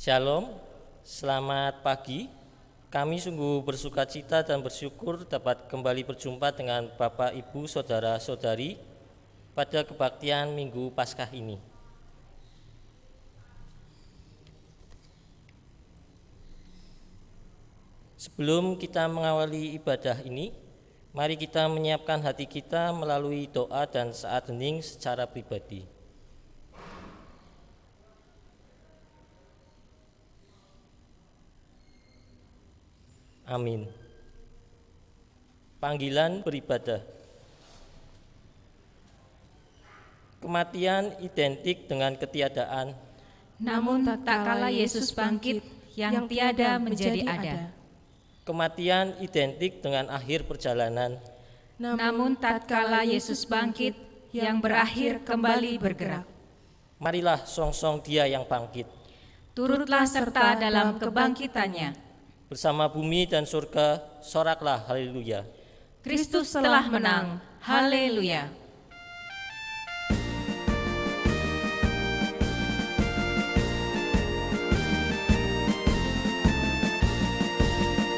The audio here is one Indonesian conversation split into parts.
Shalom, selamat pagi. Kami sungguh bersukacita dan bersyukur dapat kembali berjumpa dengan Bapak, Ibu, Saudara-saudari pada kebaktian Minggu Paskah ini. Sebelum kita mengawali ibadah ini, mari kita menyiapkan hati kita melalui doa dan saat hening secara pribadi. Amin. Panggilan beribadah. Kematian identik dengan ketiadaan. Namun tak kala Yesus bangkit, yang tiada menjadi ada. Kematian identik dengan akhir perjalanan. Namun tak kala Yesus bangkit, yang berakhir kembali bergerak. Marilah song-song Dia yang bangkit. Turutlah serta dalam kebangkitannya. Bersama bumi dan surga, soraklah haleluya. Kristus telah menang, haleluya.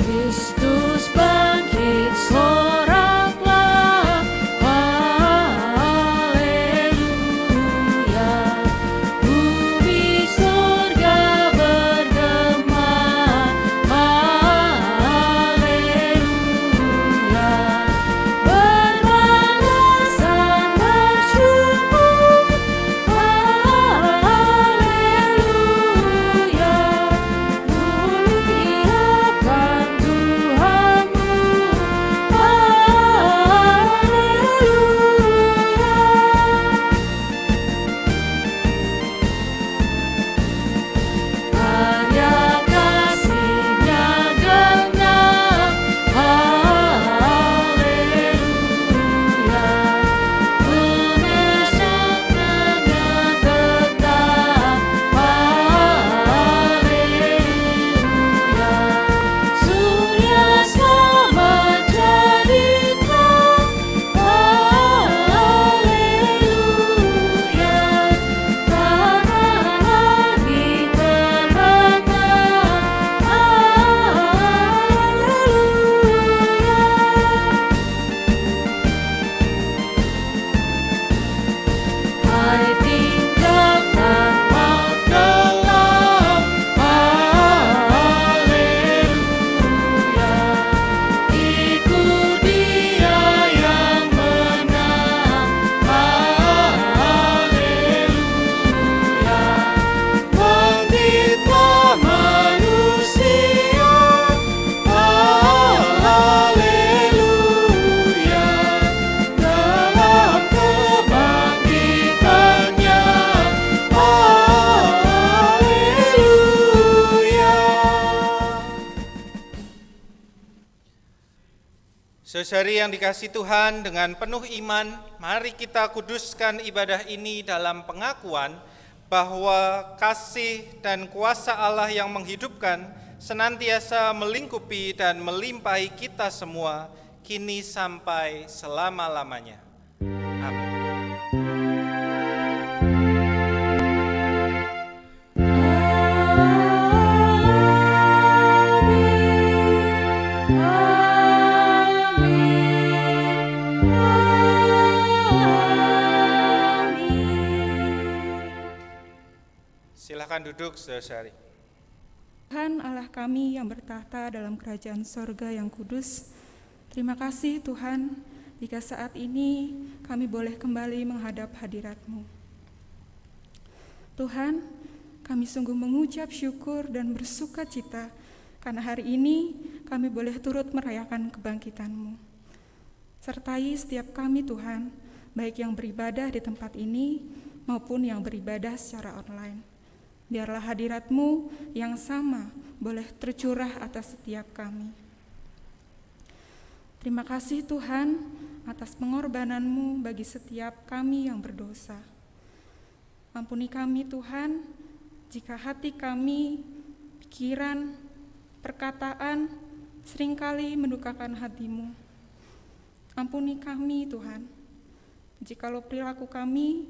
Kristus bangkit, soraklah haleluya. Bumi surga bergema haleluya. Beralasan bersyukur haleluya. Muliakan Tuhanmu haleluya. Karya kasih-Nya genap haleluya. Kemenangannya tetap haleluya. Surya selamat jadi terang haleluya. Tanah langit terbentang haleluya. Hai tinggalkan maut gelap haleluya. Ikut Dia yang menang haleluya. Bangkitlah manusia haleluya. Dalam kebangkitannya haleluya. Saudari yang dikasihi Tuhan, dengan penuh iman, mari kita kuduskan ibadah ini dalam pengakuan bahwa kasih dan kuasa Allah yang menghidupkan senantiasa melingkupi dan melimpahi kita semua, kini sampai selama-lamanya. Amin. Silakan duduk, saudari. Tuhan Allah kami yang bertahta dalam kerajaan sorga yang kudus, terima kasih Tuhan jika saat ini kami boleh kembali menghadap hadirat-Mu. Tuhan, kami sungguh mengucap syukur dan bersuka cita karena hari ini kami boleh turut merayakan kebangkitan-Mu. Sertai setiap kami Tuhan, baik yang beribadah di tempat ini maupun yang beribadah secara online. Biarlah hadirat-Mu yang sama boleh tercurah atas setiap kami. Terima kasih Tuhan atas pengorbanan-Mu bagi setiap kami yang berdosa. Ampuni kami Tuhan, jika hati kami, pikiran, perkataan seringkali mendukakan hati-Mu. Ampuni kami Tuhan, jikalau perilaku kami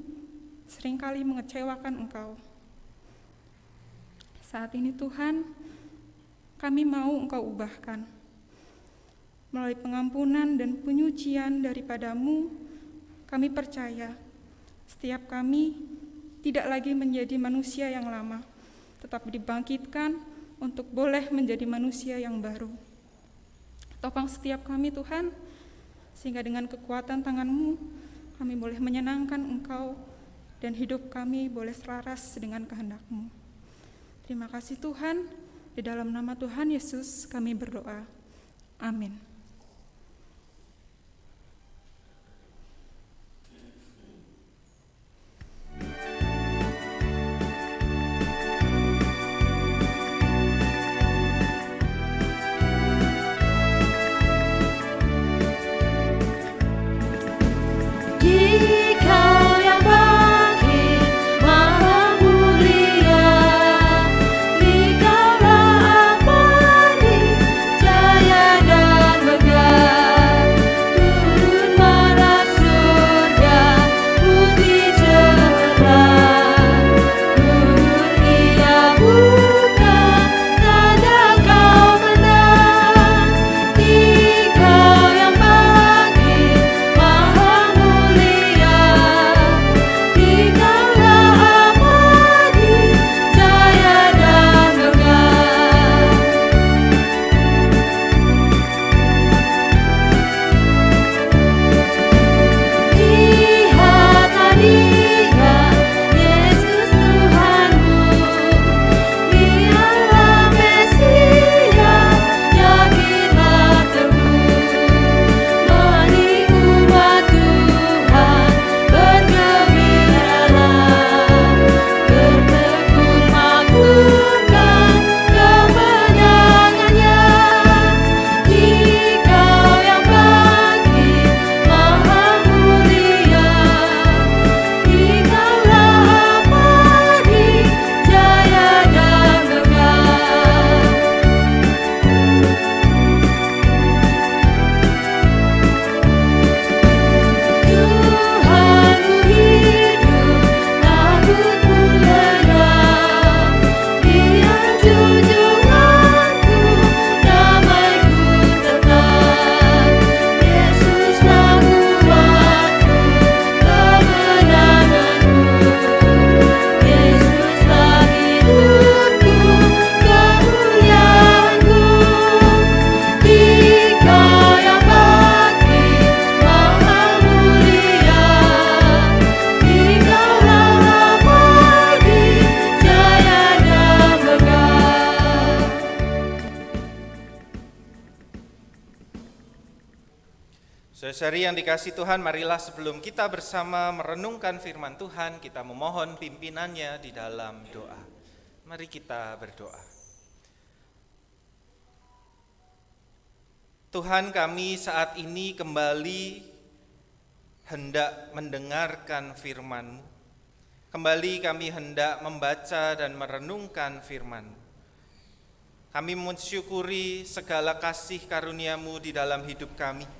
seringkali mengecewakan Engkau. Saat ini Tuhan, kami mau Engkau ubahkan. Melalui pengampunan dan penyucian daripada-Mu, kami percaya setiap kami tidak lagi menjadi manusia yang lama, tetapi dibangkitkan untuk boleh menjadi manusia yang baru. Topang setiap kami Tuhan, sehingga dengan kekuatan tangan-Mu, kami boleh menyenangkan Engkau dan hidup kami boleh selaras dengan kehendak-Mu. Terima kasih Tuhan, di dalam nama Tuhan Yesus kami berdoa. Amin. Saudari yang dikasihi Tuhan, marilah sebelum kita bersama merenungkan firman Tuhan, kita memohon pimpinannya di dalam doa. Mari kita berdoa. Tuhan, kami saat ini kembali hendak mendengarkan firman-Mu. Kembali kami hendak membaca dan merenungkan firman-Mu. Kami mensyukuri segala kasih karunia-Mu di dalam hidup kami.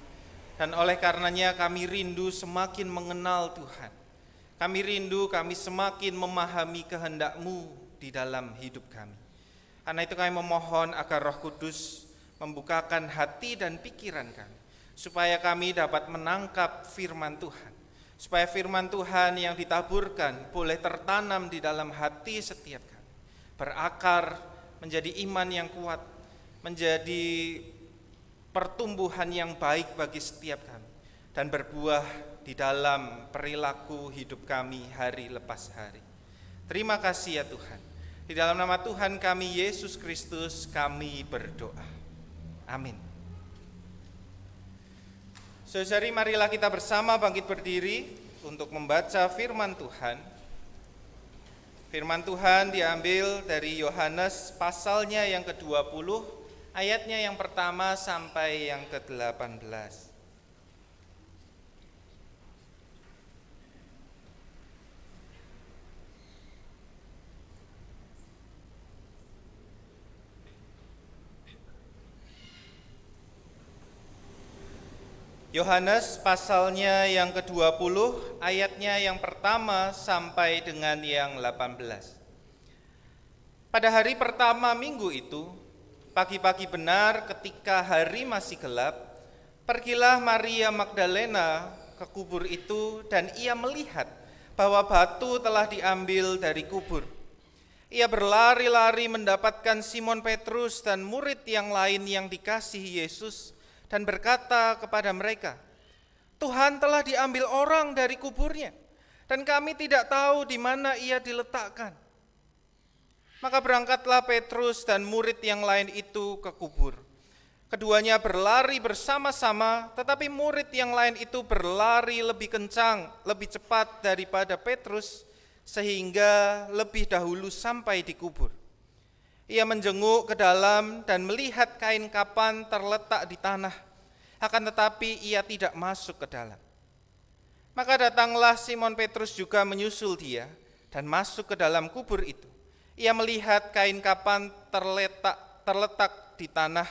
Dan oleh karenanya kami rindu semakin mengenal Tuhan. Kami rindu kami semakin memahami kehendak-Mu di dalam hidup kami. Karena itu kami memohon agar Roh Kudus membukakan hati dan pikiran kami, supaya kami dapat menangkap firman Tuhan. Supaya firman Tuhan yang ditaburkan boleh tertanam di dalam hati setiap kami. Berakar menjadi iman yang kuat, menjadi pertumbuhan yang baik bagi setiap kami, dan berbuah di dalam perilaku hidup kami hari lepas hari. Terima kasih ya Tuhan. Di dalam nama Tuhan kami Yesus Kristus kami berdoa. Amin. Saudari, marilah kita bersama bangkit berdiri untuk membaca firman Tuhan. Firman Tuhan diambil dari Yohanes pasalnya yang ke-20, ayatnya yang pertama sampai yang ke-18. Yohanes pasalnya yang ke-20, ayatnya yang pertama sampai dengan yang 18. Pada hari pertama minggu itu, pagi-pagi benar ketika hari masih gelap, pergilah Maria Magdalena ke kubur itu dan ia melihat bahwa batu telah diambil dari kubur. Ia berlari-lari mendapatkan Simon Petrus dan murid yang lain yang dikasihi Yesus dan berkata kepada mereka, "Tuhan telah diambil orang dari kuburnya dan kami tidak tahu di mana ia diletakkan." Maka berangkatlah Petrus dan murid yang lain itu ke kubur. Keduanya berlari bersama-sama, tetapi murid yang lain itu berlari lebih kencang, lebih cepat daripada Petrus, sehingga lebih dahulu sampai di kubur. Ia menjenguk ke dalam dan melihat kain kapan terletak di tanah, akan tetapi ia tidak masuk ke dalam. Maka datanglah Simon Petrus juga menyusul dia dan masuk ke dalam kubur itu. Ia melihat kain kapan terletak di tanah,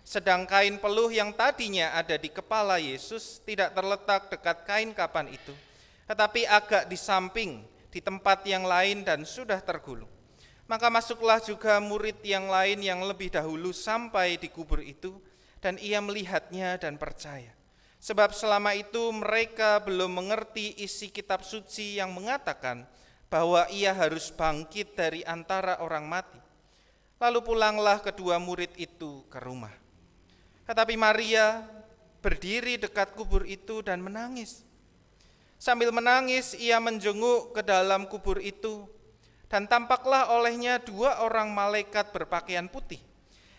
sedang kain peluh yang tadinya ada di kepala Yesus tidak terletak dekat kain kapan itu, tetapi agak di samping di tempat yang lain dan sudah tergulung. Maka masuklah juga murid yang lain yang lebih dahulu sampai di kubur itu, dan ia melihatnya dan percaya. Sebab selama itu mereka belum mengerti isi kitab suci yang mengatakan bahwa ia harus bangkit dari antara orang mati. Lalu pulanglah kedua murid itu ke rumah. Tetapi Maria berdiri dekat kubur itu dan menangis. Sambil menangis ia menjenguk ke dalam kubur itu, dan tampaklah olehnya dua orang malaikat berpakaian putih,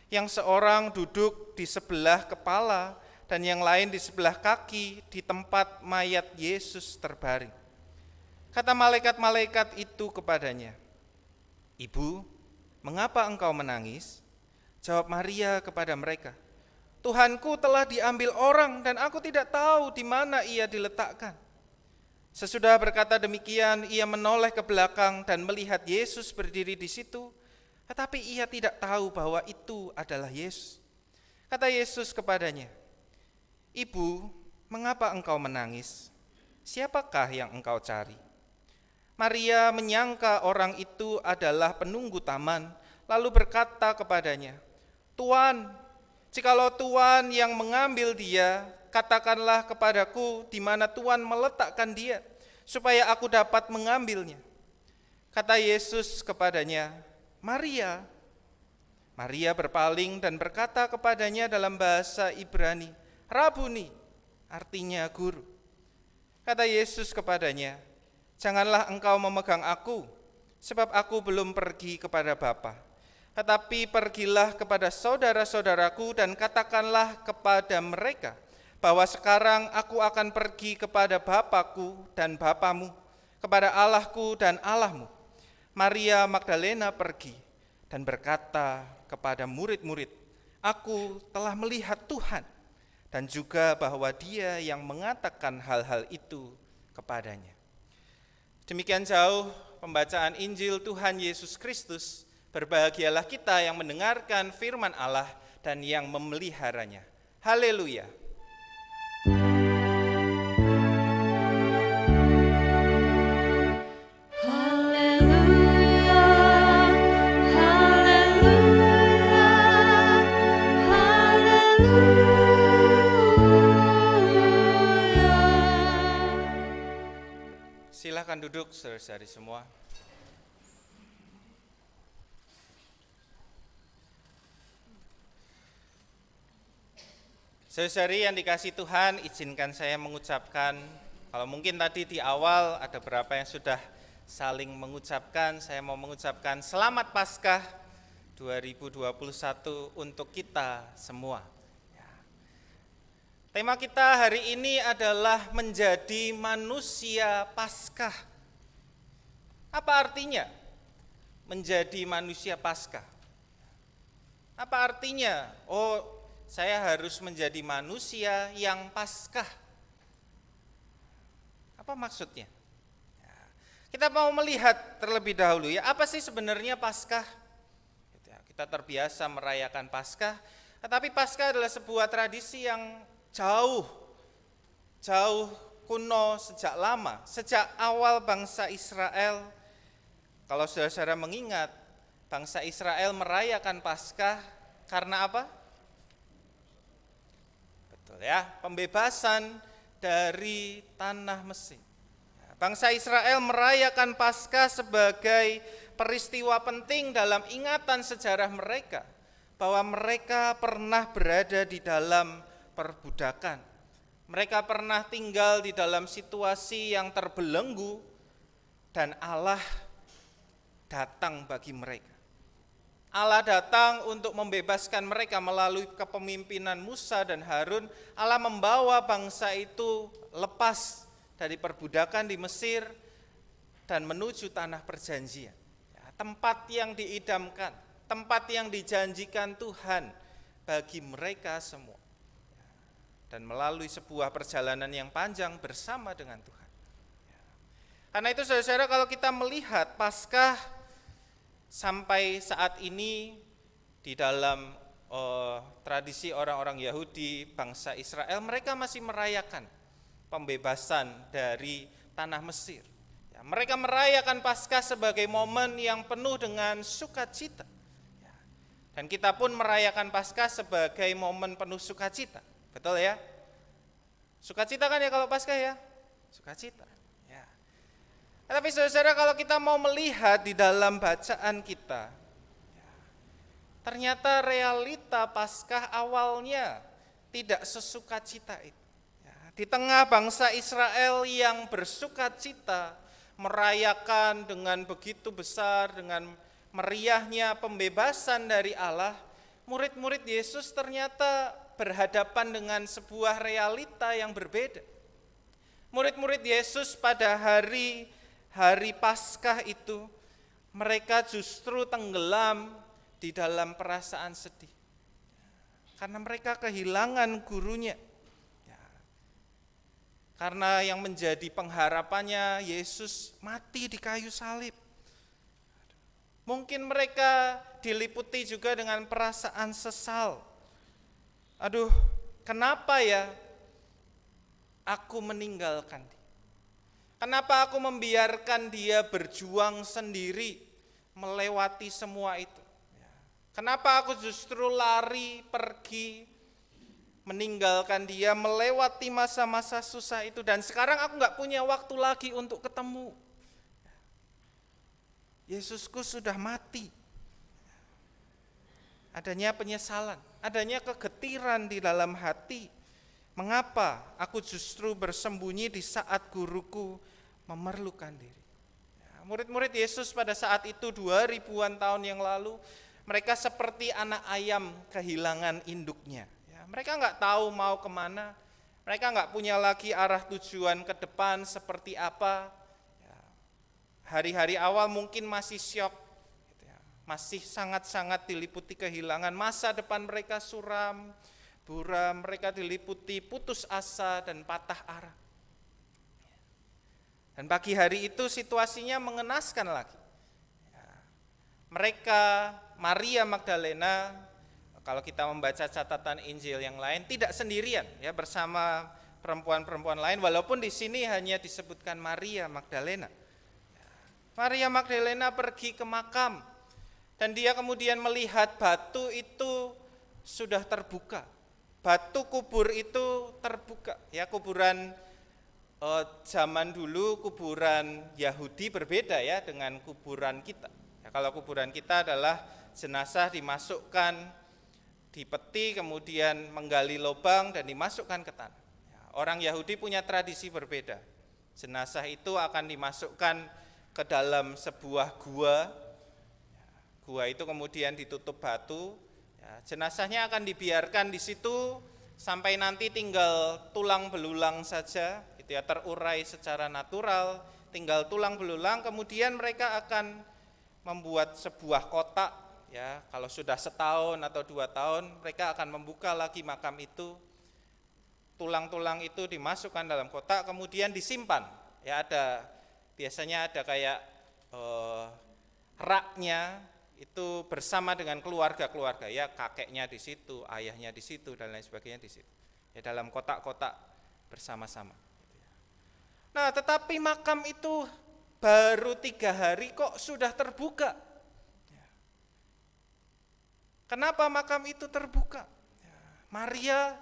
yang seorang duduk di sebelah kepala dan yang lain di sebelah kaki di tempat mayat Yesus terbaring. Kata malaikat-malaikat itu kepadanya, "Ibu, mengapa engkau menangis?" Jawab Maria kepada mereka, "Tuhanku telah diambil orang dan aku tidak tahu di mana ia diletakkan." Sesudah berkata demikian, ia menoleh ke belakang dan melihat Yesus berdiri di situ, tetapi ia tidak tahu bahwa itu adalah Yesus. Kata Yesus kepadanya, "Ibu, mengapa engkau menangis? Siapakah yang engkau cari?" Maria menyangka orang itu adalah penunggu taman, lalu berkata kepadanya, "Tuan, jikalau Tuan yang mengambil dia, katakanlah kepadaku di mana Tuan meletakkan dia, supaya aku dapat mengambilnya." Kata Yesus kepadanya, "Maria." Maria berpaling dan berkata kepadanya dalam bahasa Ibrani, "Rabuni," artinya guru. Kata Yesus kepadanya, "Janganlah engkau memegang aku, sebab aku belum pergi kepada Bapa. Tetapi pergilah kepada saudara-saudaraku dan katakanlah kepada mereka bahwa sekarang aku akan pergi kepada Bapakku dan Bapamu, kepada Allahku dan Allahmu." Maria Magdalena pergi dan berkata kepada murid-murid, "Aku telah melihat Tuhan," dan juga bahwa Dia yang mengatakan hal-hal itu kepadanya. Demikian jauh pembacaan Injil Tuhan Yesus Kristus. Berbahagialah kita yang mendengarkan firman Allah dan yang memeliharanya. Haleluya. Silakan duduk saudara-saudari semua. Saudara-saudari yang dikasihi Tuhan, izinkan saya mengucapkan, kalau mungkin tadi di awal ada beberapa yang sudah saling mengucapkan, saya mau mengucapkan Selamat Paskah 2021 untuk kita semua. Tema kita hari ini adalah menjadi manusia Paskah. Apa artinya menjadi manusia Paskah? Apa artinya? Oh, saya harus menjadi manusia yang Paskah. Apa maksudnya? Kita mau melihat terlebih dahulu ya, apa sih sebenarnya Paskah? Kita terbiasa merayakan Paskah, tetapi Paskah adalah sebuah tradisi yang jauh kuno, sejak lama, sejak awal bangsa Israel. Kalau saudara-saudara mengingat, bangsa Israel merayakan Paskah karena apa? Betul ya, pembebasan dari tanah Mesir. Bangsa Israel merayakan Paskah sebagai peristiwa penting dalam ingatan sejarah mereka, bahwa mereka pernah berada di dalam perbudakan. Mereka pernah tinggal di dalam situasi yang terbelenggu, dan Allah datang bagi mereka. Allah datang untuk membebaskan mereka melalui kepemimpinan Musa dan Harun. Allah membawa bangsa itu lepas dari perbudakan di Mesir dan menuju tanah perjanjian. Tempat yang diidamkan, tempat yang dijanjikan Tuhan bagi mereka semua. Dan melalui sebuah perjalanan yang panjang bersama dengan Tuhan. Karena itu saudara-saudara, kalau kita melihat Paskah sampai saat ini di dalam tradisi orang-orang Yahudi, bangsa Israel, mereka masih merayakan pembebasan dari tanah Mesir. Ya, mereka merayakan Paskah sebagai momen yang penuh dengan sukacita. Ya, dan kita pun merayakan Paskah sebagai momen penuh sukacita. Betul ya? Sukacita kan ya kalau Paskah ya? Sukacita. Ya. Tapi saudara, kalau kita mau melihat di dalam bacaan kita, ya, ternyata realita Paskah awalnya tidak sesukacita itu. Di tengah bangsa Israel yang bersukacita, merayakan dengan begitu besar, dengan meriahnya pembebasan dari Allah, murid-murid Yesus ternyata berhadapan dengan sebuah realita yang berbeda. Murid-murid Yesus pada hari Paskah itu, mereka justru tenggelam di dalam perasaan sedih. Karena mereka kehilangan gurunya. Karena yang menjadi pengharapannya Yesus mati di kayu salib. Mungkin mereka diliputi juga dengan perasaan sesal. Aduh, kenapa ya aku meninggalkan dia? Kenapa aku membiarkan dia berjuang sendiri melewati semua itu? Kenapa aku justru lari pergi meninggalkan dia, melewati masa-masa susah itu, dan sekarang aku gak punya waktu lagi untuk ketemu. Yesusku sudah mati. Adanya penyesalan, adanya kegetiran di dalam hati. Mengapa aku justru bersembunyi di saat guruku memerlukan diri? Murid-murid Yesus pada saat itu 2000-an tahun yang lalu, mereka seperti anak ayam kehilangan induknya. Mereka nggak tahu mau kemana, mereka nggak punya lagi arah tujuan ke depan seperti apa. Hari-hari awal mungkin masih syok, masih sangat-sangat diliputi kehilangan, masa depan mereka suram, buram, mereka diliputi putus asa dan patah arah. Dan pagi hari itu situasinya mengenaskan lagi. Mereka, Maria Magdalena, kalau kita membaca catatan Injil yang lain, tidak sendirian ya, bersama perempuan-perempuan lain, walaupun di sini hanya disebutkan Maria Magdalena. Maria Magdalena pergi ke makam, dan dia kemudian melihat batu itu sudah terbuka. Batu kubur itu terbuka. Ya, kuburan zaman dulu, kuburan Yahudi berbeda ya dengan kuburan kita. Ya, kalau kuburan kita adalah jenazah dimasukkan di peti, kemudian menggali lubang dan dimasukkan ke tanah. Orang Yahudi punya tradisi berbeda. Jenazah itu akan dimasukkan ke dalam sebuah gua. Gua itu kemudian ditutup batu. Jenazahnya akan dibiarkan di situ sampai nanti tinggal tulang belulang saja, gitu ya, terurai secara natural, tinggal tulang belulang. Kemudian mereka akan membuat sebuah kotak. Ya, kalau sudah setahun atau 2 tahun, mereka akan membuka lagi makam itu, tulang-tulang itu dimasukkan dalam kotak, kemudian disimpan. Ya, biasanya ada kayak raknya itu bersama dengan keluarga-keluarga, ya, kakeknya di situ, ayahnya di situ, dan lain sebagainya di situ. Ya, dalam kotak-kotak bersama-sama. Nah, tetapi makam itu baru 3 hari kok sudah terbuka. Kenapa makam itu terbuka? Maria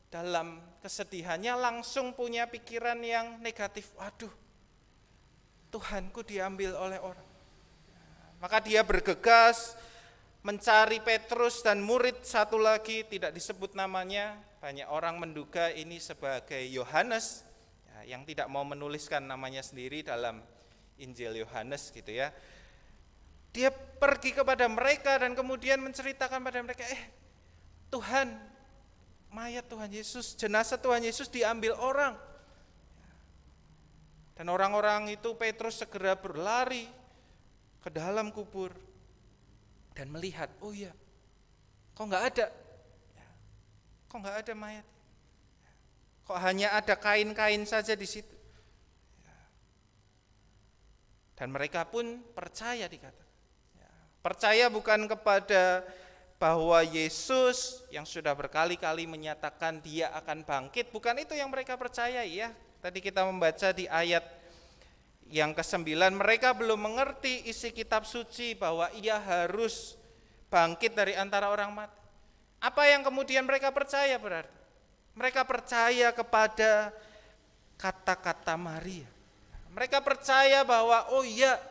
dalam kesedihannya langsung punya pikiran yang negatif. Waduh, Tuhanku diambil oleh orang. Maka dia bergegas mencari Petrus dan murid satu lagi, tidak disebut namanya. Banyak orang menduga ini sebagai Yohanes, yang tidak mau menuliskan namanya sendiri dalam Injil Yohanes gitu ya. Dia pergi kepada mereka dan kemudian menceritakan pada mereka, Tuhan, mayat Tuhan Yesus, jenazah Tuhan Yesus diambil orang. Dan orang-orang itu, Petrus segera berlari ke dalam kubur dan melihat, oh iya, kok nggak ada? Kok nggak ada mayat? Kok hanya ada kain-kain saja di situ? Dan mereka pun percaya dikatakan. Percaya bukan kepada bahwa Yesus yang sudah berkali-kali menyatakan dia akan bangkit, bukan itu yang mereka percayai ya. Tadi kita membaca di ayat yang ke-9, mereka belum mengerti isi kitab suci bahwa ia harus bangkit dari antara orang mati. Apa yang kemudian mereka percaya berarti? Mereka percaya kepada kata-kata Maria. Mereka percaya bahwa oh iya,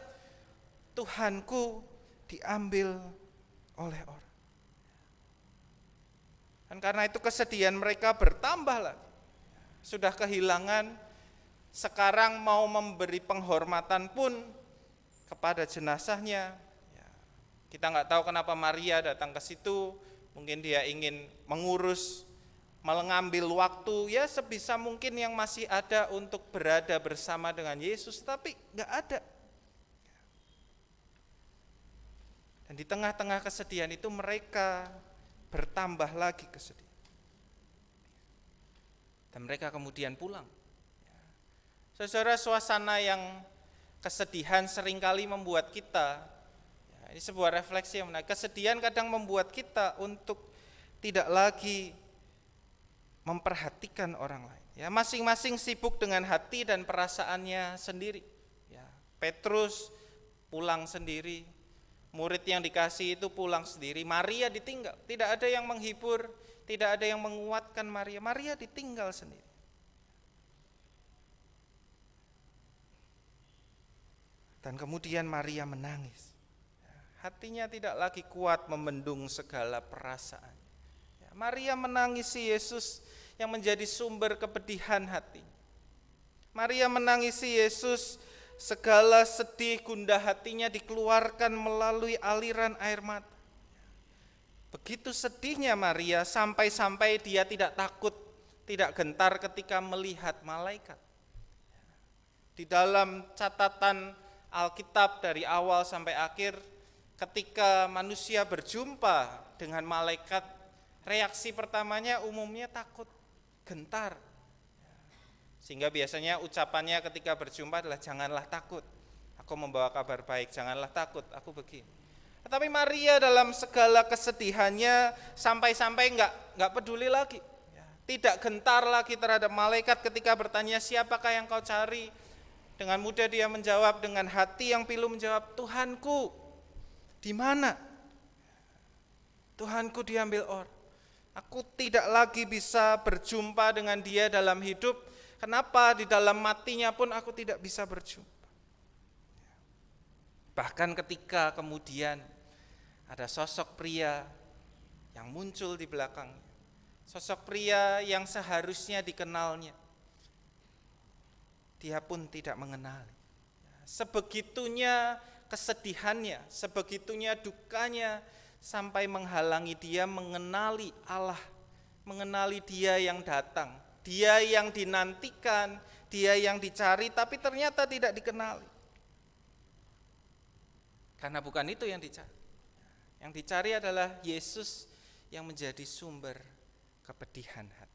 Tuhanku diambil oleh orang. Dan karena itu kesedihan mereka bertambah lagi. Sudah kehilangan, sekarang mau memberi penghormatan pun kepada jenazahnya. Kita nggak tahu kenapa Maria datang ke situ. Mungkin dia ingin mengurus, mengambil waktu ya sebisa mungkin yang masih ada untuk berada bersama dengan Yesus, tapi nggak ada. Dan di tengah-tengah kesedihan itu mereka bertambah lagi kesedihan. Dan mereka kemudian pulang. Saudara, suasana yang kesedihan seringkali membuat kita, ini sebuah refleksi yang menarik, kesedihan kadang membuat kita untuk tidak lagi memperhatikan orang lain. Ya, masing-masing sibuk dengan hati dan perasaannya sendiri. Ya, Petrus pulang sendiri, murid yang dikasih itu pulang sendiri, Maria ditinggal. Tidak ada yang menghibur, tidak ada yang menguatkan Maria. Maria ditinggal sendiri. Dan kemudian Maria menangis. Hatinya tidak lagi kuat membendung segala perasaan. Maria menangisi Yesus yang menjadi sumber kepedihan hati. Maria menangisi Yesus, segala sedih gundah hatinya dikeluarkan melalui aliran air mata. Begitu sedihnya Maria sampai-sampai dia tidak takut, tidak gentar ketika melihat malaikat. Di dalam catatan Alkitab dari awal sampai akhir, ketika manusia berjumpa dengan malaikat, reaksi pertamanya umumnya takut, gentar. Sehingga biasanya ucapannya ketika berjumpa adalah janganlah takut, aku membawa kabar baik, janganlah takut, aku begini. Tetapi Maria dalam segala kesedihannya sampai-sampai enggak peduli lagi. Tidak gentar lagi terhadap malaikat ketika bertanya siapakah yang kau cari. Dengan mudah dia menjawab dengan hati yang pilu menjawab, Tuhanku, di mana? Tuhanku diambil orang. Aku tidak lagi bisa berjumpa dengan dia dalam hidup. Kenapa di dalam matinya pun aku tidak bisa berjumpa. Bahkan ketika kemudian ada sosok pria yang muncul di belakangnya. Sosok pria yang seharusnya dikenalnya. Dia pun tidak mengenali. Sebegitunya kesedihannya, sebegitunya dukanya sampai menghalangi dia mengenali Allah, mengenali dia yang datang, dia yang dinantikan, dia yang dicari tapi ternyata tidak dikenali. Karena bukan itu yang dicari. Yang dicari adalah Yesus yang menjadi sumber kepedihan hati.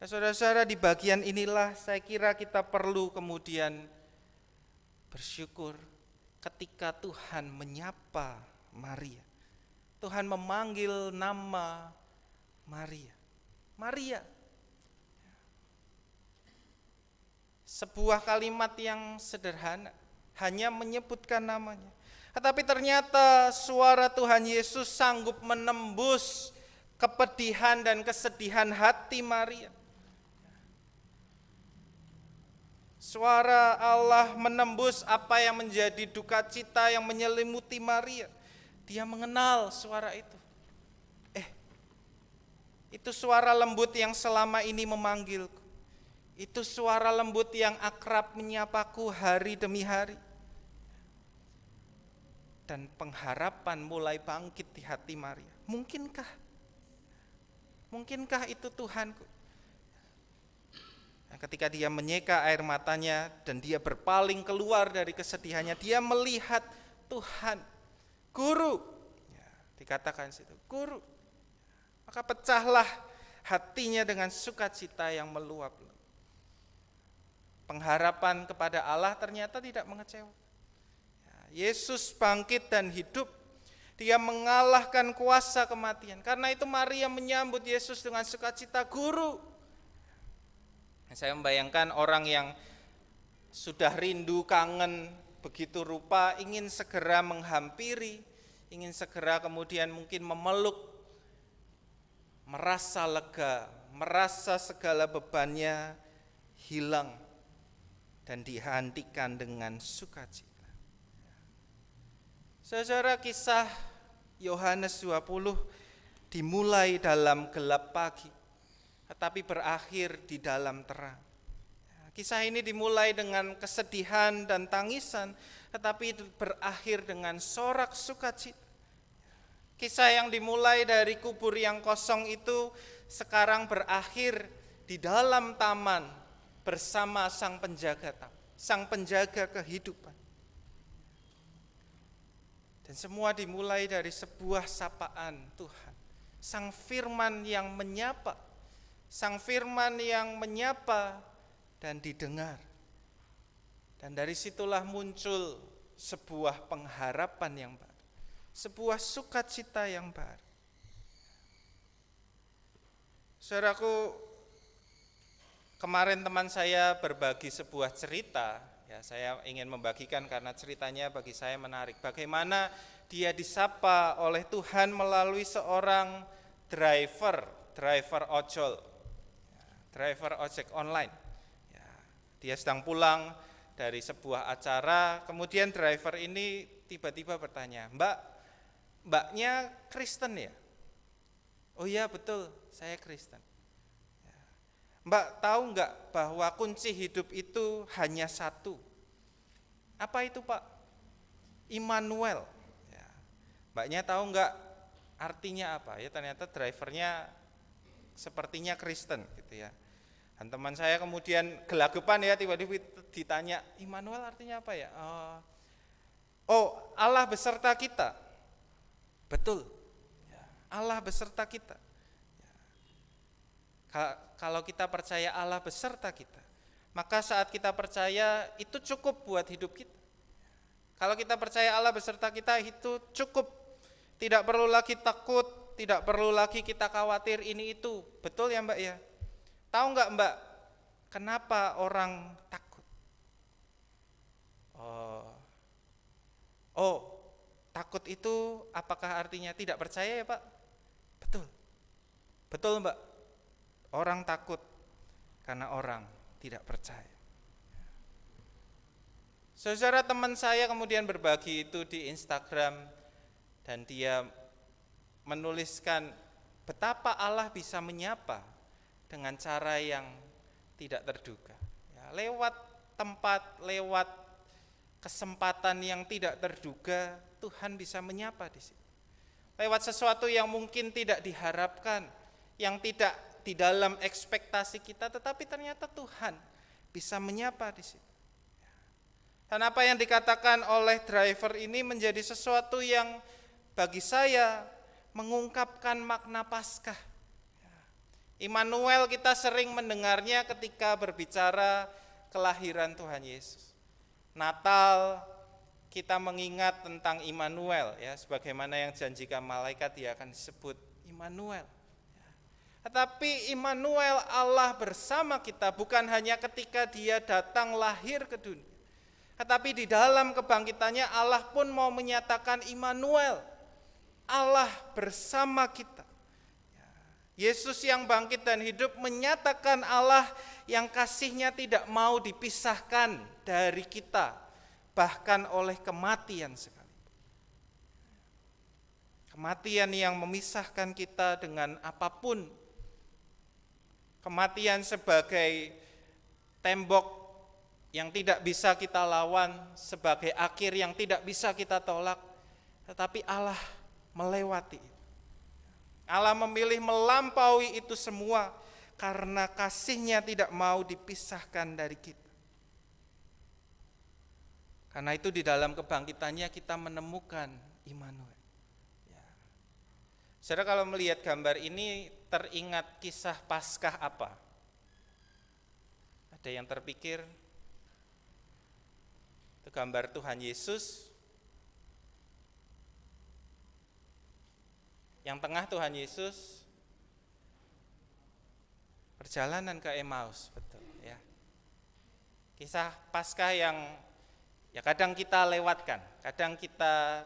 Nah, saudara-saudara, di bagian inilah saya kira kita perlu kemudian bersyukur ketika Tuhan menyapa Maria. Tuhan memanggil nama Maria. Maria. Sebuah kalimat yang sederhana, hanya menyebutkan namanya. Tetapi ternyata suara Tuhan Yesus sanggup menembus kepedihan dan kesedihan hati Maria. Suara Allah menembus apa yang menjadi duka cita yang menyelimuti Maria. Dia mengenal suara itu. Itu suara lembut yang selama ini memanggilku. Itu suara lembut yang akrab menyapaku hari demi hari. Dan pengharapan mulai bangkit di hati Maria. Mungkinkah itu Tuhanku? Nah, ketika dia menyeka air matanya dan dia berpaling keluar dari kesedihannya, dia melihat Tuhan, Guru. Ya, dikatakan situ, Guru. Maka pecahlah hatinya dengan sukacita yang meluap. Pengharapan kepada Allah ternyata tidak mengecewakan. Yesus bangkit dan hidup. Dia mengalahkan kuasa kematian. Karena itu Maria menyambut Yesus dengan sukacita, Guru. Saya membayangkan orang yang sudah rindu, kangen, begitu rupa, ingin segera menghampiri, ingin segera kemudian mungkin memeluk, merasa lega, merasa segala bebannya hilang dan dihentikan dengan sukacita. Saudara, kisah Yohanes 20 dimulai dalam gelap pagi, tetapi berakhir di dalam terang. Kisah ini dimulai dengan kesedihan dan tangisan, tetapi berakhir dengan sorak sukacita. Kisah yang dimulai dari kubur yang kosong itu sekarang berakhir di dalam taman bersama sang penjaga taman, sang penjaga kehidupan. Dan semua dimulai dari sebuah sapaan Tuhan. Sang firman yang menyapa. Sang firman yang menyapa dan didengar. Dan dari situlah muncul sebuah pengharapan yang baru. Sebuah sukacita yang baru. Saudaraku, kemarin teman saya berbagi sebuah cerita. Ya, saya ingin membagikan karena ceritanya bagi saya menarik. Bagaimana dia disapa oleh Tuhan melalui seorang driver ojol, driver ojek online. Ya, dia sedang pulang dari sebuah acara, kemudian driver ini tiba-tiba bertanya, Mbaknya Kristen ya? Oh iya betul, saya Kristen. Mbak tahu enggak bahwa kunci hidup itu hanya satu? Apa itu Pak? Immanuel. Ya. Mbaknya tahu enggak artinya apa? Ya ternyata drivernya sepertinya Kristen gitu ya. Dan teman saya kemudian gelagapan ya, tiba-tiba ditanya, Immanuel artinya apa ya? Oh, Allah beserta kita. Betul. Ya, Allah beserta kita. Kalau kita percaya Allah beserta kita, maka saat kita percaya itu cukup buat hidup kita. Kalau kita percaya Allah beserta kita itu cukup, tidak perlu lagi takut, tidak perlu lagi kita khawatir ini itu. Betul ya Mbak ya? Tahu nggak Mbak, kenapa orang takut? Oh, takut itu apakah artinya tidak percaya ya Pak? Betul, betul Mbak. Orang takut karena orang tidak percaya. Saudara, teman saya kemudian berbagi itu di Instagram dan dia menuliskan betapa Allah bisa menyapa dengan cara yang tidak terduga. Ya, lewat tempat, lewat kesempatan yang tidak terduga, Tuhan bisa menyapa di situ. Lewat sesuatu yang mungkin tidak diharapkan, yang tidak di dalam ekspektasi kita, tetapi ternyata Tuhan bisa menyapa di situ. Dan apa yang dikatakan oleh driver ini menjadi sesuatu yang bagi saya mengungkapkan makna Paskah. Immanuel kita sering mendengarnya ketika berbicara kelahiran Tuhan Yesus. Natal kita mengingat tentang Immanuel ya, sebagaimana yang janjikan malaikat dia akan disebut Immanuel. Tetapi Immanuel Allah bersama kita bukan hanya ketika dia datang lahir ke dunia, Tetapi di dalam kebangkitannya Allah pun mau menyatakan Immanuel, Allah bersama kita. Yesus yang bangkit dan hidup menyatakan Allah yang kasih-Nya tidak mau dipisahkan dari kita, bahkan oleh kematian sekalipun. Kematian yang memisahkan kita dengan apapun. Kematian sebagai tembok yang tidak bisa kita lawan, sebagai akhir yang tidak bisa kita tolak, tetapi Allah melewati itu. Allah memilih melampaui itu semua karena kasih-Nya tidak mau dipisahkan dari kita. Karena itu di dalam kebangkitannya kita menemukan Immanuel. Ya. Saudara, kalau melihat gambar ini teringat kisah Paskah apa? Ada yang terpikir? Itu gambar Tuhan Yesus. Yang tengah Tuhan Yesus perjalanan ke Emmaus, betul ya. Kisah Paskah yang ya kadang kita lewatkan, kadang kita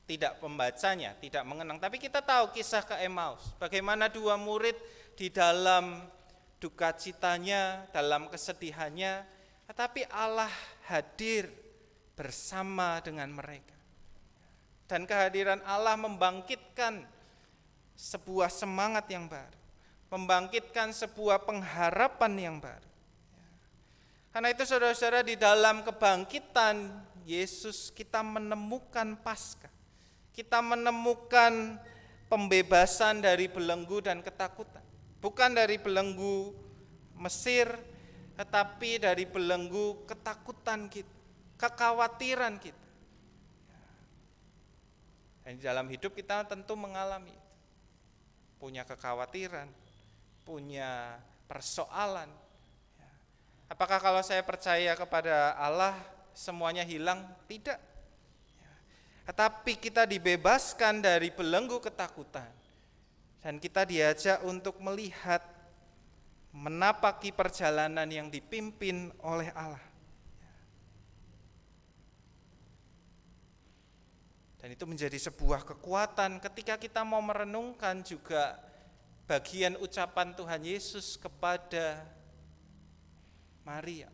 tidak membacanya, tidak mengenang, tapi kita tahu kisah ke Emmaus. Bagaimana dua murid di dalam duka citanya, dalam kesedihannya, tetapi Allah hadir bersama dengan mereka. Dan kehadiran Allah membangkitkan sebuah semangat yang baru, membangkitkan sebuah pengharapan yang baru. Karena itu saudara-saudara, di dalam kebangkitan Yesus kita menemukan Paskah. Kita menemukan pembebasan dari belenggu dan ketakutan. Bukan dari belenggu Mesir, tetapi dari belenggu ketakutan kita, kekhawatiran kita. Dan di dalam hidup kita tentu mengalami itu. Punya kekhawatiran, punya persoalan. Apakah kalau saya percaya kepada Allah semuanya hilang? Tidak. Tetapi kita dibebaskan dari belenggu ketakutan. Dan kita diajak untuk melihat, menapaki perjalanan yang dipimpin oleh Allah. Dan itu menjadi sebuah kekuatan ketika kita mau merenungkan juga bagian ucapan Tuhan Yesus kepada Maria.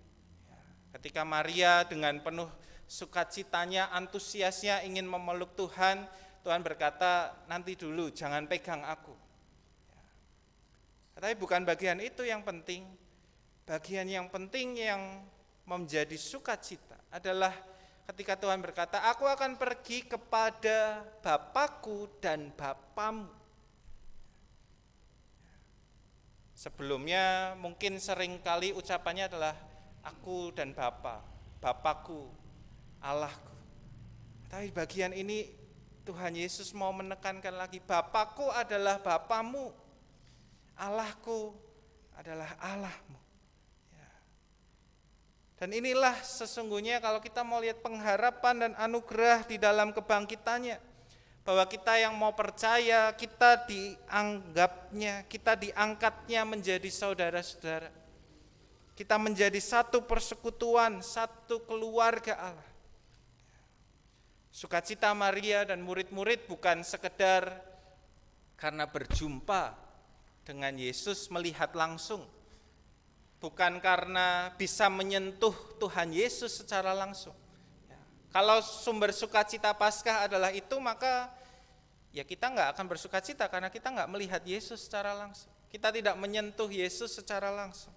Ketika Maria dengan penuh sukacitanya, antusiasnya ingin memeluk Tuhan, Tuhan berkata, nanti dulu, jangan pegang aku. Tapi bukan bagian itu yang penting. Bagian yang penting yang menjadi sukacita adalah ketika Tuhan berkata, aku akan pergi kepada Bapakku dan Bapamu. Sebelumnya mungkin seringkali ucapannya adalah aku dan Bapa, Bapakku, Allahku. Tapi bagian ini Tuhan Yesus mau menekankan lagi, Bapakku adalah Bapamu, Allahku adalah Allahmu. Dan inilah sesungguhnya kalau kita mau lihat pengharapan dan anugerah di dalam kebangkitannya, bahwa kita yang mau percaya, kita dianggapnya, kita diangkatnya menjadi saudara-saudara. Kita menjadi satu persekutuan, satu keluarga Allah. Sukacita Maria dan murid-murid bukan sekedar karena berjumpa dengan Yesus, melihat langsung. Bukan karena bisa menyentuh Tuhan Yesus secara langsung. Kalau sumber sukacita Paskah adalah itu, maka ya kita nggak akan bersukacita karena kita nggak melihat Yesus secara langsung. Kita tidak menyentuh Yesus secara langsung.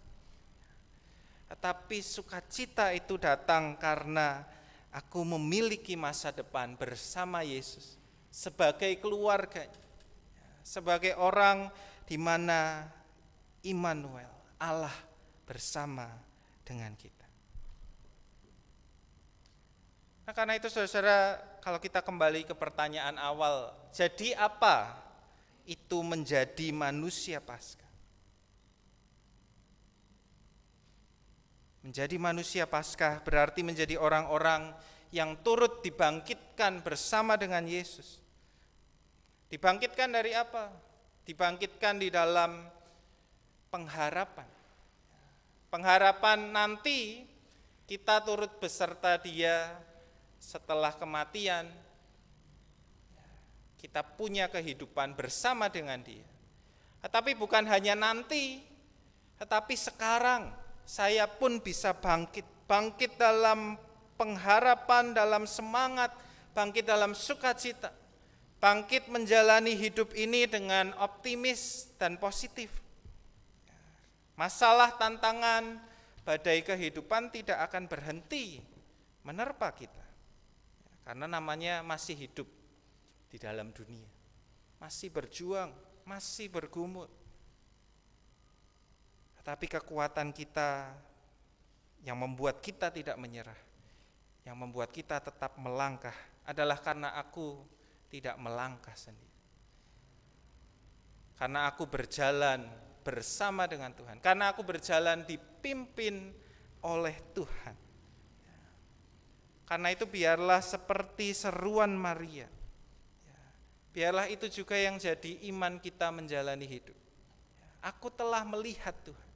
Tetapi sukacita itu datang karena aku memiliki masa depan bersama Yesus sebagai keluarga, sebagai orang di mana Immanuel, Allah bersama dengan kita. Nah, karena itu saudara, kalau kita kembali ke pertanyaan awal, jadi apa itu menjadi manusia Paskah? Menjadi manusia Paskah berarti menjadi orang-orang yang turut dibangkitkan bersama dengan Yesus. Dibangkitkan dari apa? Dibangkitkan di dalam pengharapan. Pengharapan nanti Kita turut beserta Dia setelah kematian. Kita punya kehidupan bersama dengan Dia. Tetapi bukan hanya nanti, tetapi sekarang saya pun bisa bangkit dalam pengharapan, dalam semangat, bangkit dalam sukacita, bangkit menjalani hidup ini dengan optimis dan positif. Masalah, tantangan, badai kehidupan tidak akan berhenti menerpa kita. Karena namanya masih hidup di dalam dunia, masih berjuang, masih bergumul. Tetapi kekuatan kita yang membuat kita tidak menyerah, yang membuat kita tetap melangkah adalah karena aku tidak melangkah sendiri. Karena aku berjalan bersama dengan Tuhan, karena aku berjalan dipimpin oleh Tuhan. Karena itu biarlah seperti seruan Maria, biarlah itu juga yang jadi iman kita menjalani hidup. Aku telah melihat Tuhan,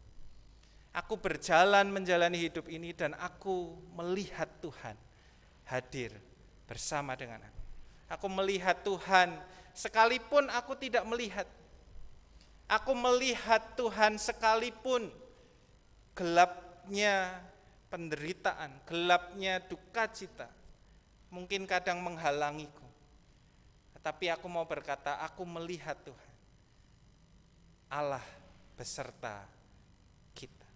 aku berjalan menjalani hidup ini dan aku melihat Tuhan hadir bersama dengan aku. Aku melihat Tuhan sekalipun aku tidak melihat. Aku melihat Tuhan sekalipun gelapnya penderitaan, gelapnya duka cita mungkin kadang menghalangiku. Tapi aku mau berkata, aku melihat Tuhan, Allah beserta kita.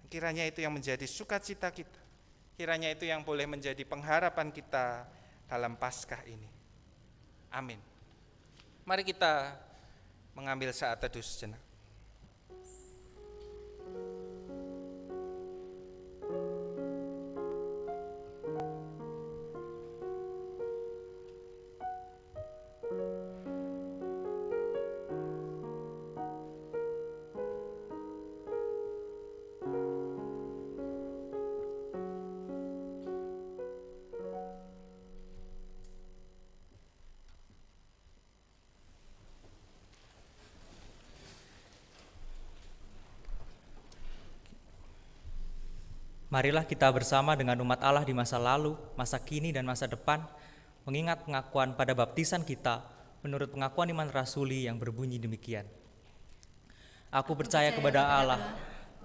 Kiranya itu yang menjadi sukacita kita. Kiranya itu yang boleh menjadi pengharapan kita dalam Paskah ini. Amin. Mari kita mengambil saat teduh sejenak. Marilah kita bersama dengan umat Allah di masa lalu, masa kini, dan masa depan, mengingat pengakuan pada baptisan kita menurut pengakuan iman rasuli yang berbunyi demikian. Aku percaya kepada Allah,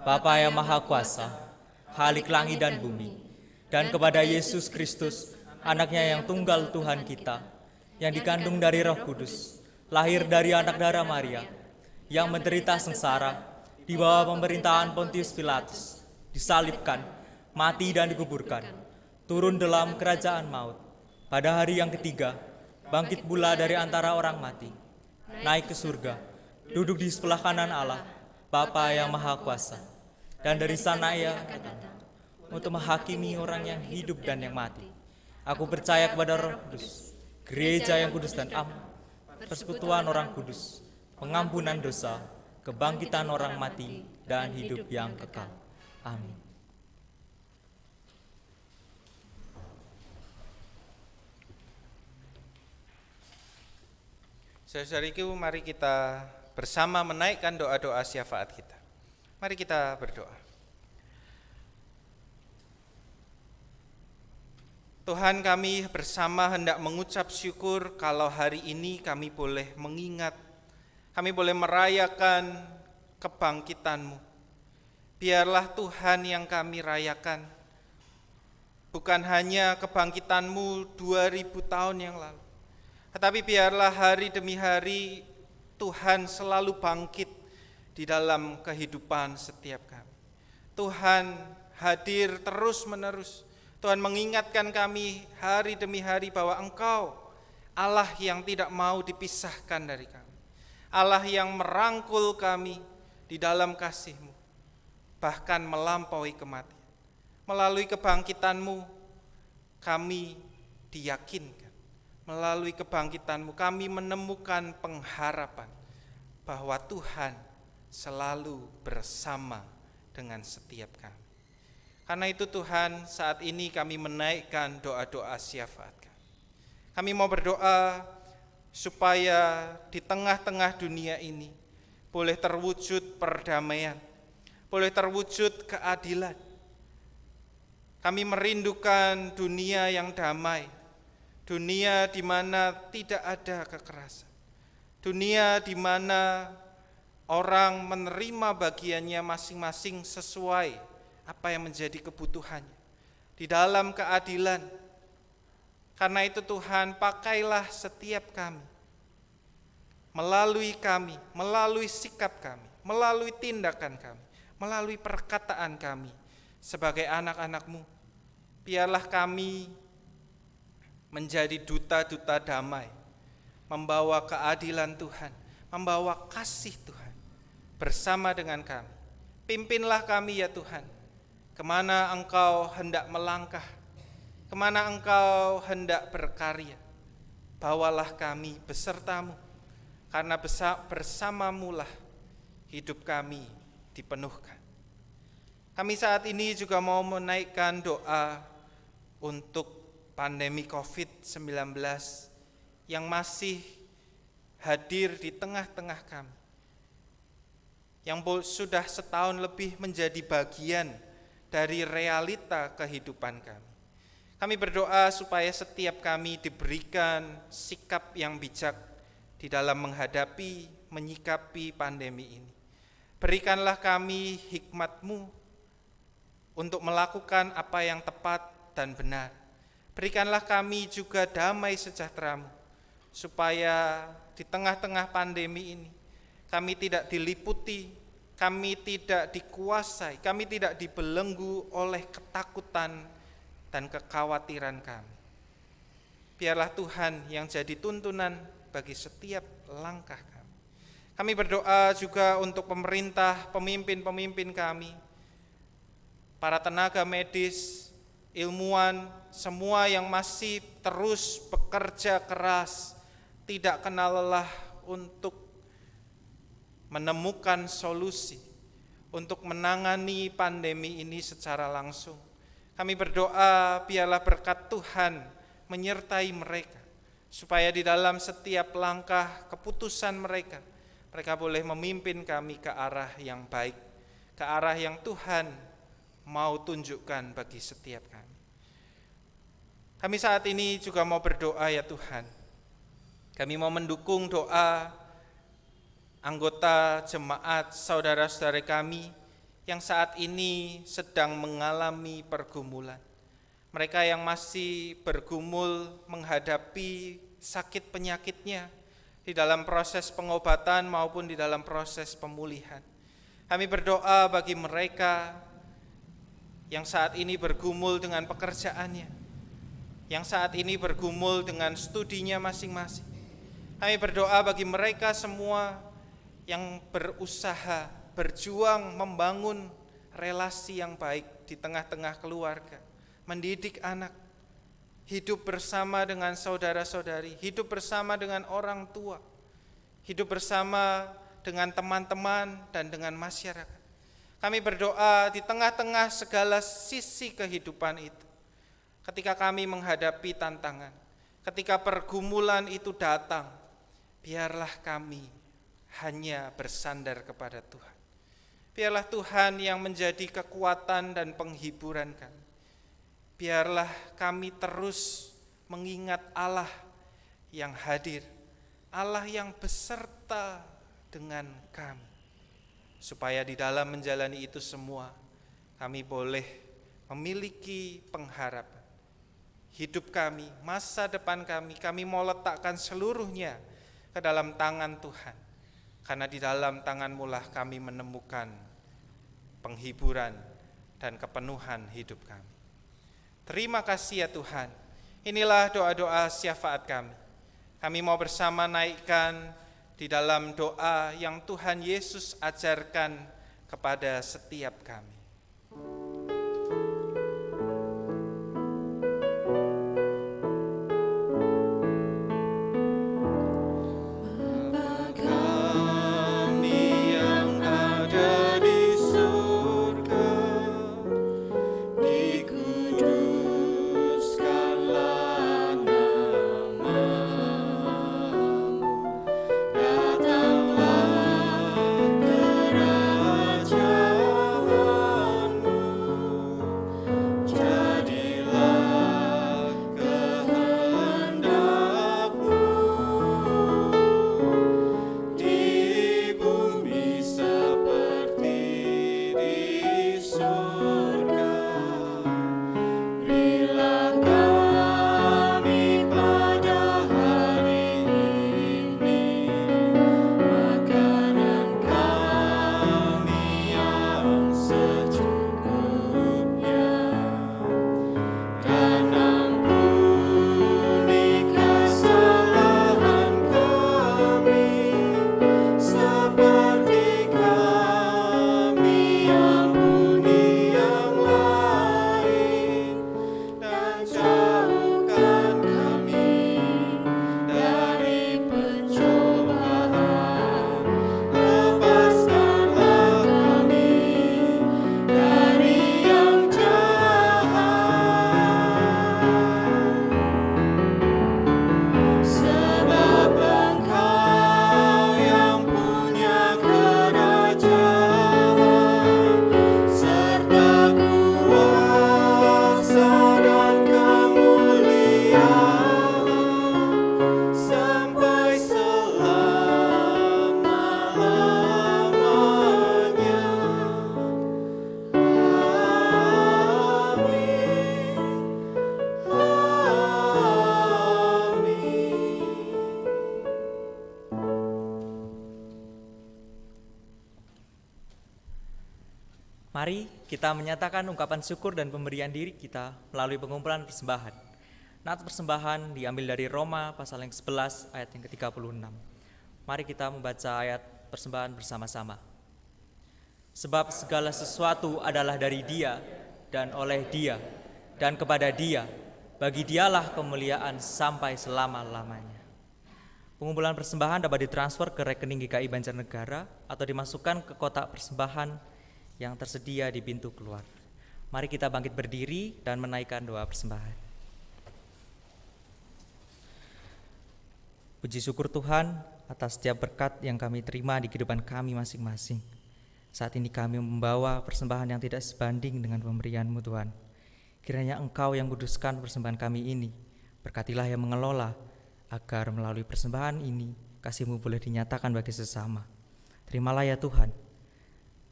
Bapa yang Maha Kuasa, Khalik langit dan bumi, dan kepada Yesus Kristus, anaknya yang tunggal Tuhan kita, yang dikandung dari Roh Kudus, lahir dari anak darah Maria, yang menderita sengsara di bawah pemerintahan Pontius Pilatus, disalibkan, mati dan dikuburkan, turun dalam kerajaan maut. Pada hari yang ketiga, bangkit pula dari antara orang mati, naik ke surga, duduk di sebelah kanan Allah, Bapa yang Maha Kuasa. Dan dari sana Ia akan datang untuk menghakimi orang yang hidup dan yang mati. Aku percaya kepada Roh Kudus, gereja yang kudus dan am, persekutuan orang kudus, pengampunan dosa, kebangkitan orang mati, dan hidup yang kekal. Amin. Saudara-saudariku, mari kita bersama menaikkan doa-doa syafaat kita. Mari kita berdoa. Tuhan, kami bersama hendak mengucap syukur kalau hari ini kami boleh mengingat, kami boleh merayakan kebangkitan-Mu. Biarlah Tuhan yang kami rayakan, bukan hanya kebangkitan-Mu 2000 tahun yang lalu, tetapi biarlah hari demi hari Tuhan selalu bangkit di dalam kehidupan setiap kami. Tuhan hadir terus-menerus. Tuhan mengingatkan kami hari demi hari bahwa Engkau Allah yang tidak mau dipisahkan dari kami, Allah yang merangkul kami di dalam kasih-Mu, bahkan melampaui kematian. Melalui kebangkitan-Mu kami diyakinkan, melalui kebangkitan-Mu kami menemukan pengharapan bahwa Tuhan selalu bersama dengan setiap kami. Karena itu Tuhan, saat ini kami menaikkan doa-doa syafaat kami. Kami mau berdoa supaya di tengah-tengah dunia ini boleh terwujud perdamaian, boleh terwujud keadilan, Kami merindukan dunia yang damai, dunia di mana tidak ada kekerasan, dunia di mana orang menerima bagiannya masing-masing sesuai apa yang menjadi kebutuhannya, di dalam keadilan. Karena itu Tuhan, pakailah setiap kami, melalui sikap kami, melalui tindakan kami, melalui perkataan kami sebagai anak-anak-Mu. Biarlah kami menjadi duta-duta damai, membawa keadilan Tuhan, membawa kasih Tuhan bersama dengan kami. Pimpinlah kami ya Tuhan, kemana Engkau hendak melangkah, kemana Engkau hendak berkarya. Bawalah kami beserta-Mu, karena bersama-Mu lah hidup kami dipenuhkan. Kami saat ini juga mau menaikkan doa untuk pandemi COVID-19 yang masih hadir di tengah-tengah kami, yang sudah setahun lebih menjadi bagian dari realita kehidupan kami. Kami berdoa supaya setiap kami diberikan sikap yang bijak di dalam menghadapi, menyikapi pandemi ini. Berikanlah kami hikmat-Mu untuk melakukan apa yang tepat dan benar. Berikanlah kami juga damai sejahtera-Mu, supaya di tengah-tengah pandemi ini kami tidak diliputi, kami tidak dikuasai, kami tidak dibelenggu oleh ketakutan dan kekhawatiran kami. Biarlah Tuhan yang jadi tuntunan bagi setiap langkah kami. Kami berdoa juga untuk pemerintah, pemimpin-pemimpin kami, para tenaga medis, ilmuwan, semua yang masih terus bekerja keras, tidak kenal lelah untuk menemukan solusi, untuk menangani pandemi ini secara langsung. Kami berdoa biarlah berkat Tuhan menyertai mereka, supaya di dalam setiap langkah keputusan mereka boleh memimpin kami ke arah yang baik, ke arah yang Tuhan mau tunjukkan bagi setiap kami. Kami saat ini juga mau berdoa ya Tuhan. Kami mau mendukung doa anggota jemaat saudara-saudara kami yang saat ini sedang mengalami pergumulan. Mereka yang masih bergumul menghadapi sakit penyakitnya di dalam proses pengobatan maupun di dalam proses pemulihan. Kami berdoa bagi mereka yang saat ini bergumul dengan pekerjaannya, yang saat ini bergumul dengan studinya masing-masing. Kami berdoa bagi mereka semua yang berusaha, berjuang membangun relasi yang baik di tengah-tengah keluarga, mendidik anak, hidup bersama dengan saudara-saudari, hidup bersama dengan orang tua, hidup bersama dengan teman-teman dan dengan masyarakat. Kami berdoa di tengah-tengah segala sisi kehidupan itu, ketika kami menghadapi tantangan, ketika pergumulan itu datang, biarlah kami hanya bersandar kepada Tuhan. Biarlah Tuhan yang menjadi kekuatan dan penghiburan kami. Biarlah kami terus mengingat Allah yang hadir, Allah yang beserta dengan kami, supaya di dalam menjalani itu semua kami boleh memiliki pengharapan. Hidup kami, masa depan kami mau letakkan seluruhnya ke dalam tangan Tuhan, karena di dalam tangan-Mu lah kami menemukan penghiburan dan kepenuhan hidup kami. Terima kasih ya Tuhan. Inilah doa-doa syafaat kami. Kami mau bersama naikkan di dalam doa yang Tuhan Yesus ajarkan kepada setiap kami. Datanglah kerajaan Mari kita menyatakan ungkapan syukur dan pemberian diri kita melalui pengumpulan persembahan. Nat persembahan diambil dari Roma pasal yang 11 ayat yang ke-36. Mari kita membaca ayat persembahan bersama-sama. Sebab segala sesuatu adalah dari Dia dan oleh Dia dan kepada Dia. Bagi Dialah kemuliaan sampai selama-lamanya. Pengumpulan persembahan dapat ditransfer ke rekening GKI Banjarnegara atau dimasukkan ke kotak persembahan yang tersedia di pintu keluar. Mari kita bangkit berdiri dan menaikkan doa persembahan. Puji syukur Tuhan atas setiap berkat yang kami terima di kehidupan kami masing-masing. Saat ini kami membawa persembahan yang tidak sebanding dengan pemberian-Mu Tuhan. Kiranya Engkau yang kuduskan persembahan kami ini, berkatilah yang mengelola, agar melalui persembahan ini kasih-Mu boleh dinyatakan bagi sesama. Terimalah ya Tuhan.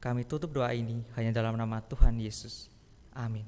Kami tutup doa ini hanya dalam nama Tuhan Yesus. Amin.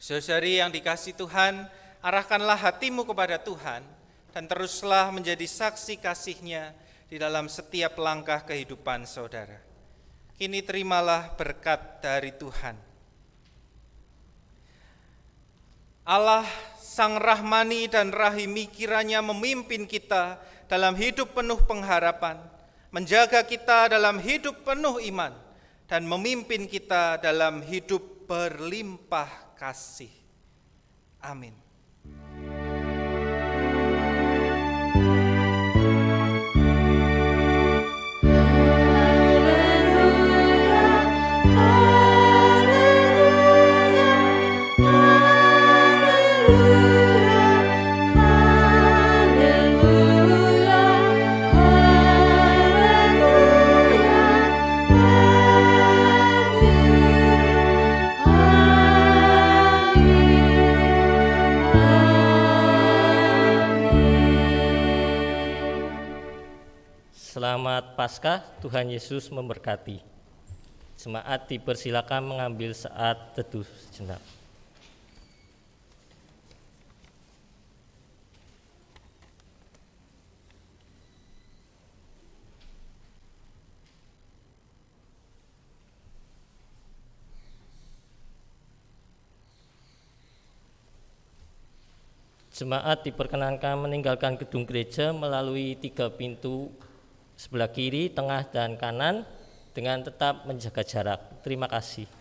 Saudari yang dikasihi Tuhan, arahkanlah hatimu kepada Tuhan dan teruslah menjadi saksi kasih-Nya di dalam setiap langkah kehidupan saudara. Kini terimalah berkat dari Tuhan. Allah Sang Rahmani dan Rahimi kiranya memimpin kita dalam hidup penuh pengharapan, menjaga kita dalam hidup penuh iman, dan memimpin kita dalam hidup berlimpah kasih. Amin. Selamat Paskah, Tuhan Yesus memberkati. Jemaat dipersilakan mengambil saat teduh sejenak. Jemaat diperkenankan meninggalkan gedung gereja melalui 3 pintu sebelah kiri, tengah, dan kanan dengan tetap menjaga jarak. Terima kasih.